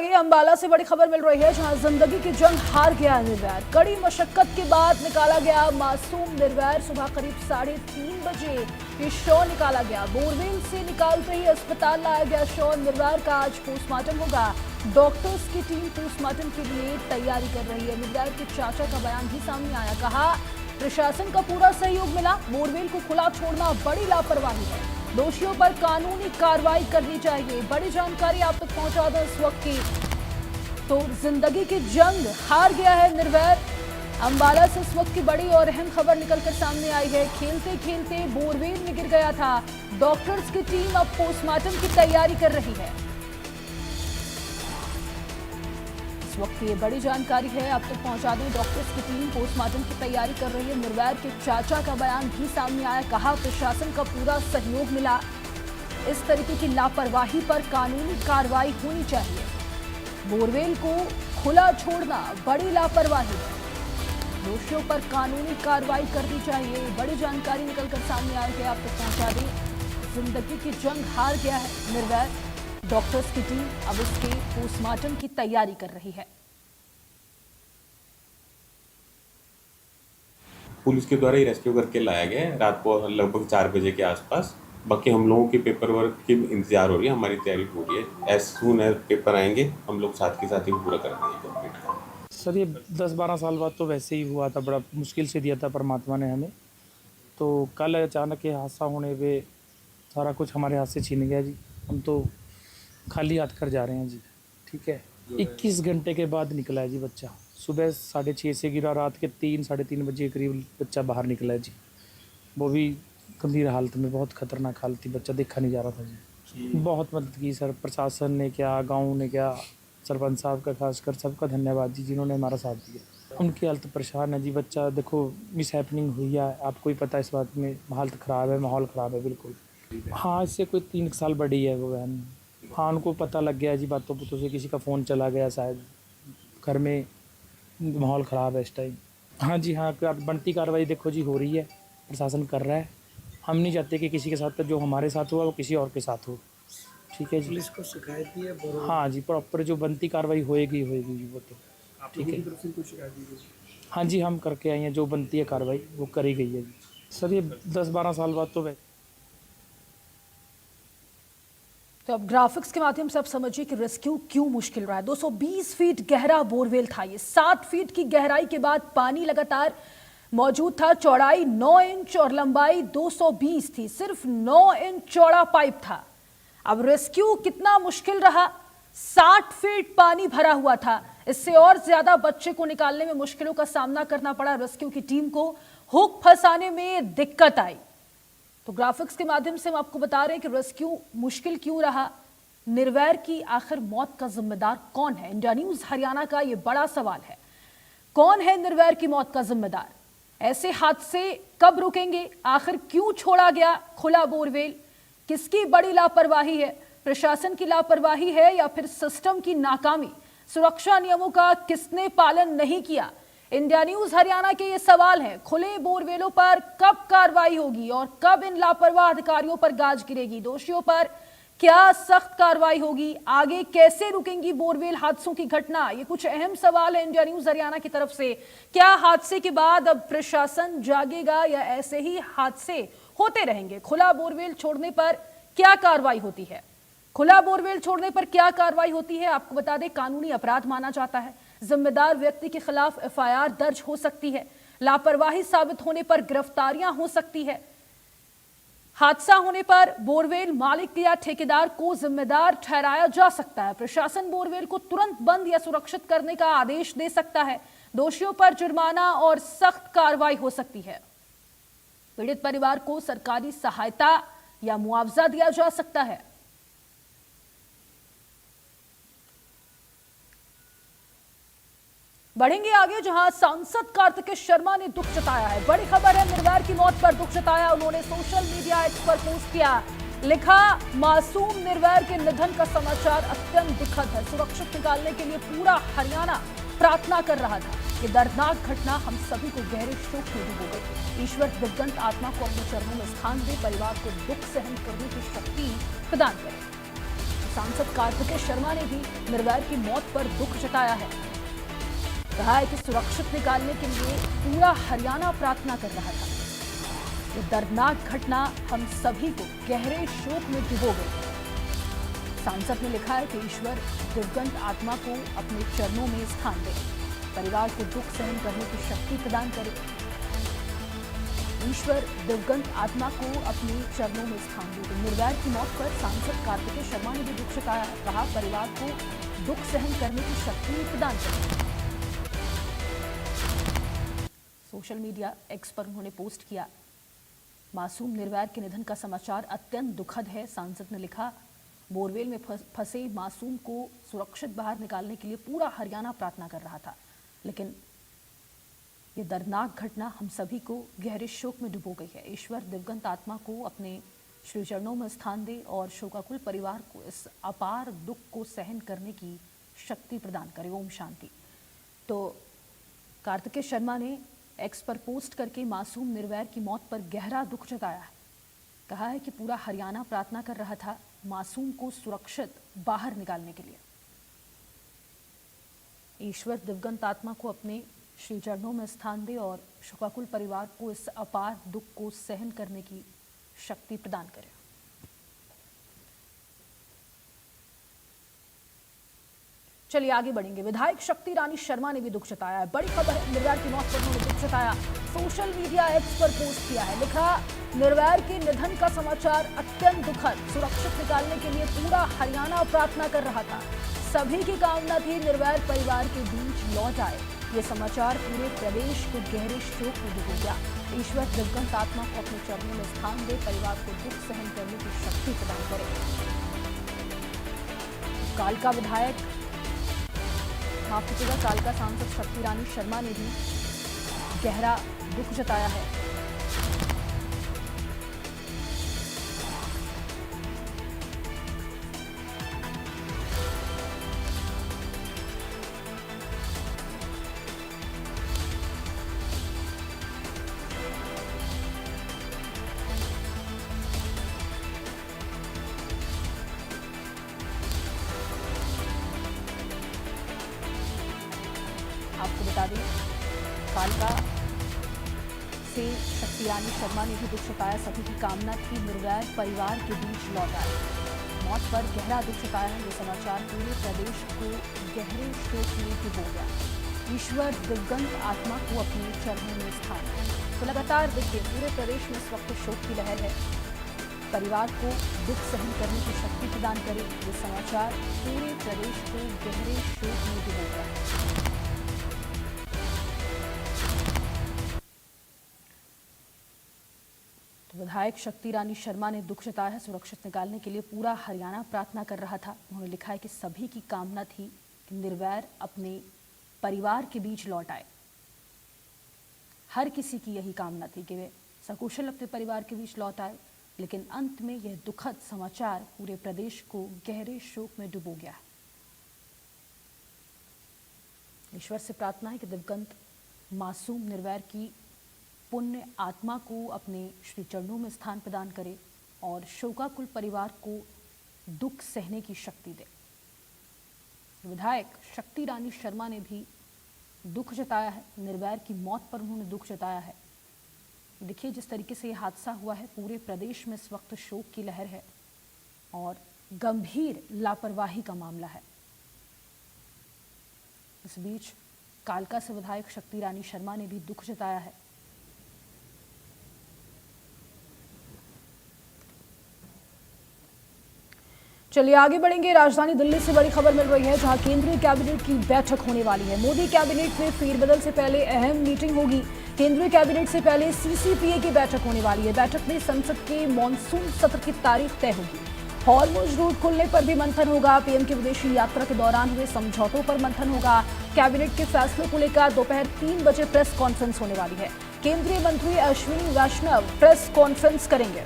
आगे अंबाला से बड़ी खबर मिल रही है, जहां जिंदगी की जंग हार गया निर्वैर। कड़ी मशक्कत के बाद निकाला गया मासूम निर्वैर। सुबह करीब 3:30 बजे ये शव निकाला गया। बोरवेल से निकालते ही अस्पताल लाया गया शव निर्वैर का। आज पोस्टमार्टम होगा। डॉक्टर्स की टीम पोस्टमार्टम के लिए तैयारी कर रही है। निर्वैर के चाचा का बयान भी सामने आया। कहा प्रशासन का पूरा सहयोग मिला। बोरवेल को खुला छोड़ना बड़ी लापरवाही है। दोषियों पर कानूनी कार्रवाई करनी चाहिए। बड़ी जानकारी आप तक पहुंचा दें इस वक्त की। तो जिंदगी की जंग हार गया है निर्वैर। अंबाला से इस वक्त की बड़ी और अहम खबर निकलकर सामने आई है। खेलते खेलते बोरवेल में गिर गया था। डॉक्टर्स की टीम अब पोस्टमार्टम की तैयारी कर रही है। इस वक्त ये बड़ी जानकारी है, आप तक पहुंचा दें। डॉक्टर्स की टीम पोस्टमार्टम की तैयारी कर रही है। निर्वैर के चाचा का बयान भी सामने आया। कहा प्रशासन का पूरा सहयोग मिला। इस तरीके की लापरवाही पर कानूनी कार्रवाई होनी चाहिए। बोरवेल को खुला छोड़ना बड़ी लापरवाही है। दोषियों पर कानूनी कार्रवाई करनी चाहिए। बड़ी जानकारी निकलकर सामने आई है, आप तक पहुंचा दें। जिंदगी की जंग हार गया है निर्वैर। डॉक्टर्स की टीम अब इसके पोस्टमार्टम की तैयारी कर रही है। पुलिस के द्वारा ही रेस्क्यू करके लाया गया है रात को लगभग 4 बजे के आसपास। बाकी हम लोगों की पेपर वर्क की इंतजार हो रही है, हमारी तैयारी पूरी है। एज सून एज पेपर आएंगे हम लोग साथ के साथ ही पूरा कर देंगे कंप्लीट। सर ये 10-12 साल बाद तो वैसे ही हुआ था, बड़ा मुश्किल से दिया था परमात्मा ने हमें। तो कल अचानक ये हादसा होने पे सारा कुछ हमारे हाथ से छीन गया जी। हम तो खाली हाथ कर जा रहे हैं जी। ठीक है, 21 घंटे के बाद निकला है जी बच्चा। सुबह 6:30 से गिरा, रात के 3-3:30 बजे के करीब बच्चा बाहर निकला है जी। वो भी गंभीर हालत में, बहुत खतरनाक हालत थी। बच्चा देखा नहीं जा रहा था जी। बहुत मदद की सर, प्रशासन ने क्या, गाँव ने क्या, सरपंच साहब का खासकर सबका धन्यवाद जी, जिन्होंने हमारा साथ दिया। उनकी हालत परेशान है जी। बच्चा देखो मिस हैपनिंग हुई है, आपको ही पता है इस बात में। हालत ख़राब है, माहौल ख़राब है बिल्कुल। हाँ, इससे कोई 3 साल बड़ी है वो बहन। हाँ, उनको पता लग गया जी बातों बुतों से, किसी का फ़ोन चला गया शायद। घर में माहौल ख़राब है इस टाइम। हाँ जी हाँ, बनती कार्रवाई देखो जी हो रही है, प्रशासन कर रहा है। हम नहीं चाहते कि किसी के साथ जो हमारे साथ हुआ वो किसी और के साथ हो। ठीक है जी, पुलिस को शिकायत दी है? हाँ जी, प्रॉपर जो बनती कार्रवाई होएगी जी वो तो ठीक है। तरफ से कोई शिकायत दी गई? हाँ जी, हम करके आए हैं, जो बनती है कार्रवाई वो करी गई है जी। सर ये 10-12 साल बाद तो तो अब ग्राफिक्स के माध्यम से आप समझिए कि रेस्क्यू क्यों मुश्किल रहा है। 220 फीट गहरा बोरवेल था ये। 7 फीट की गहराई के बाद पानी लगातार मौजूद था। चौड़ाई 9 इंच और लंबाई 220 थी। सिर्फ 9 इंच चौड़ा पाइप था। अब रेस्क्यू कितना मुश्किल रहा। 60 फीट पानी भरा हुआ था। इससे और ज्यादा बच्चे को निकालने में मुश्किलों का सामना करना पड़ा। रेस्क्यू की टीम को हुक फंसाने में दिक्कत आई। तो ग्राफिक्स के माध्यम से हम आपको बता रहे हैं कि रेस्क्यू मुश्किल क्यों रहा। निर्वैर की आखिर मौत का जिम्मेदार कौन है? इंडिया न्यूज हरियाणा का यह बड़ा सवाल है। कौन है निर्वैर की मौत का जिम्मेदार? ऐसे हादसे कब रुकेंगे? आखिर क्यों छोड़ा गया खुला बोरवेल? किसकी बड़ी लापरवाही है? प्रशासन की लापरवाही है या फिर सिस्टम की नाकामी? सुरक्षा नियमों का किसने पालन नहीं किया? इंडिया न्यूज हरियाणा के ये सवाल हैं। खुले बोरवेलों पर कब कार्रवाई होगी और कब इन लापरवाह अधिकारियों पर गाज गिरेगी? दोषियों पर क्या सख्त कार्रवाई होगी? आगे कैसे रुकेंगी बोरवेल हादसों की घटना? ये कुछ अहम सवाल है इंडिया न्यूज हरियाणा की तरफ से। क्या हादसे के बाद अब प्रशासन जागेगा या ऐसे ही हादसे होते रहेंगे? खुला बोरवेल छोड़ने पर क्या कार्रवाई होती है? खुला बोरवेल छोड़ने पर क्या कार्रवाई होती है? आपको बता दें, कानूनी अपराध माना जाता है। जिम्मेदार व्यक्ति के खिलाफ एफआईआर दर्ज हो सकती है। लापरवाही साबित होने पर गिरफ्तारियां हो सकती है। हादसा होने पर बोरवेल मालिक या ठेकेदार को जिम्मेदार ठहराया जा सकता है। प्रशासन बोरवेल को तुरंत बंद या सुरक्षित करने का आदेश दे सकता है। दोषियों पर जुर्माना और सख्त कार्रवाई हो सकती है। पीड़ित परिवार को सरकारी सहायता या मुआवजा दिया जा सकता है। बढ़ेंगे आगे, जहां सांसद कार्तिकेय शर्मा ने दुख जताया है। बड़ी खबर है, निर्वैर की मौत पर दुख जताया। उन्होंने सोशल मीडिया एक्स पर पोस्ट किया। लिखा, मासूम निर्वैर के निधन का समाचार अत्यंत दुखद है। सुरक्षित निकालने के लिए पूरा हरियाणा प्रार्थना कर रहा था। ये दर्दनाक घटना हम सभी को गहरे शोक में डुबो गई। ईश्वर दिग्गंत आत्मा को अपने चरणों में स्थान दे, परिवार को दुख सहन करने की शक्ति प्रदान करे। सांसद कार्तिकेय शर्मा ने भी निर्भया की मौत पर दुख जताया है। कहा है कि सुरक्षित निकालने के लिए पूरा हरियाणा प्रार्थना कर रहा था। ये दर्दनाक घटना हम सभी को गहरे शोक में डुबो गई। सांसद ने लिखा है कि ईश्वर दिवंगत आत्मा को अपने चरणों में स्थान दे, परिवार को दुख सहन करने की शक्ति प्रदान करे। ईश्वर दिवंगत आत्मा को अपने चरणों में स्थान दे। निर्भया की मौत पर सांसद कार्तिकेय शर्मा ने भी दुख जताया है। कहा परिवार को दुख सहन करने की शक्ति प्रदान करे। सोशल मीडिया एक्स पर उन्होंने पोस्ट किया, मासूम निर्भया के निधन का समाचार अत्यंत दुखद है। सांसद ने लिखा, बोरवेल में फंसे मासूम को सुरक्षित बाहर निकालने के लिए पूरा हरियाणा प्रार्थना कर रहा था, लेकिन ये दर्दनाक घटना हम सभी को गहरे शोक में डुबो गई है। ईश्वर दिवंगत आत्मा को अपने श्री चरणों में स्थान दे और शोकाकुल परिवार को इस अपार दुख को सहन करने की शक्ति प्रदान करे। ओम शांति। तो कार्तिकेय शर्मा ने एक्स पर पोस्ट करके मासूम निर्भया की मौत पर गहरा दुख जताया है। कहा है कि पूरा हरियाणा प्रार्थना कर रहा था मासूम को सुरक्षित बाहर निकालने के लिए। ईश्वर दिवंगत आत्मा को अपने श्री चरणों में स्थान दे और शोकाकुल परिवार को इस अपार दुख को सहन करने की शक्ति प्रदान करे। चलिए आगे बढ़ेंगे। विधायक शक्ति रानी शर्मा ने भी दुख जताया है। बड़ी खबर है, निर्भया की मौत पर उन्होंने दुख जताया। सोशल मीडिया एक्स पर पोस्ट किया है, लिखा, निर्भया के निधन का समाचार अत्यंत दुखद, सुरक्षित निकालने के लिए पूरा हरियाणा प्रार्थना कर रहा था। सभी की कामना थी निर्भया परिवार के बीच लौट आए। ये समाचार पूरे प्रदेश को गहरे शोक में डुबो गया। ईश्वर दिवंगत आत्मा को अपने चरणों में स्थान दे, परिवार को दुख सहन करने की शक्ति प्रदान करे। कालका विधायक कालका सांसद शक्ति रानी शर्मा ने भी गहरा दुख जताया है। आपको बता दें, कालका से शक्ति रानी शर्मा ने भी दुख जताया। सभी की कामना थी निर्भया परिवार के बीच लौट आए। मौत पर गहरा दुख जताया है। ये समाचार पूरे प्रदेश को गहरे शोक में डुबो गया। ईश्वर दिवंगत आत्मा को अपने चरणों में स्थान दे। तो लगातार देखिए, पूरे प्रदेश में इस वक्त शोक की लहर है। परिवार को दुख सहन करने की शक्ति प्रदान करे। ये समाचार पूरे प्रदेश को गहरे शोक में डुबो गया। विधायक शक्ति रानी शर्मा ने दुख जताया है। सुरक्षित निकालने के लिए पूरा हरियाणा प्रार्थना कर रहा था। उन्होंने लिखा है कि सभी की कामना थी कि निर्भया अपने परिवार के बीच लौट आए। हर किसी की यही कामना थी कि वे सकुशल अपने परिवार के बीच लौट आए, लेकिन अंत में यह दुखद समाचार पूरे प्रदेश को गहरे शोक में डुबो गया है। ईश्वर से प्रार्थना है कि दिवंगत मासूम निर्भया की पुण्य आत्मा को अपने श्री चरणों में स्थान प्रदान करे और शोकाकुल परिवार को दुख सहने की शक्ति दे। विधायक शक्ति रानी शर्मा ने भी दुख जताया है। निर्भया की मौत पर उन्होंने दुख जताया है। देखिए, जिस तरीके से यह हादसा हुआ है, पूरे प्रदेश में इस वक्त शोक की लहर है और गंभीर लापरवाही का मामला है। इस बीच कालका से विधायक शक्ति रानी शर्मा ने भी दुख जताया है। चलिए आगे बढ़ेंगे। राजधानी दिल्ली से बड़ी खबर मिल रही है, जहां केंद्रीय कैबिनेट की बैठक होने वाली है। मोदी कैबिनेट में फेरबदल से पहले अहम मीटिंग होगी। केंद्रीय कैबिनेट से पहले सीसीपीए की बैठक होने वाली है। बैठक में संसद के मॉनसून सत्र की तारीख तय होगी। हॉर्मुज रूट खुलने पर भी मंथन होगा। पीएम की विदेशी यात्रा के दौरान हुए समझौतों पर मंथन होगा। कैबिनेट के फैसलों को लेकर दोपहर 3 बजे प्रेस कॉन्फ्रेंस होने वाली है। केंद्रीय मंत्री अश्विनी वैष्णव प्रेस कॉन्फ्रेंस करेंगे।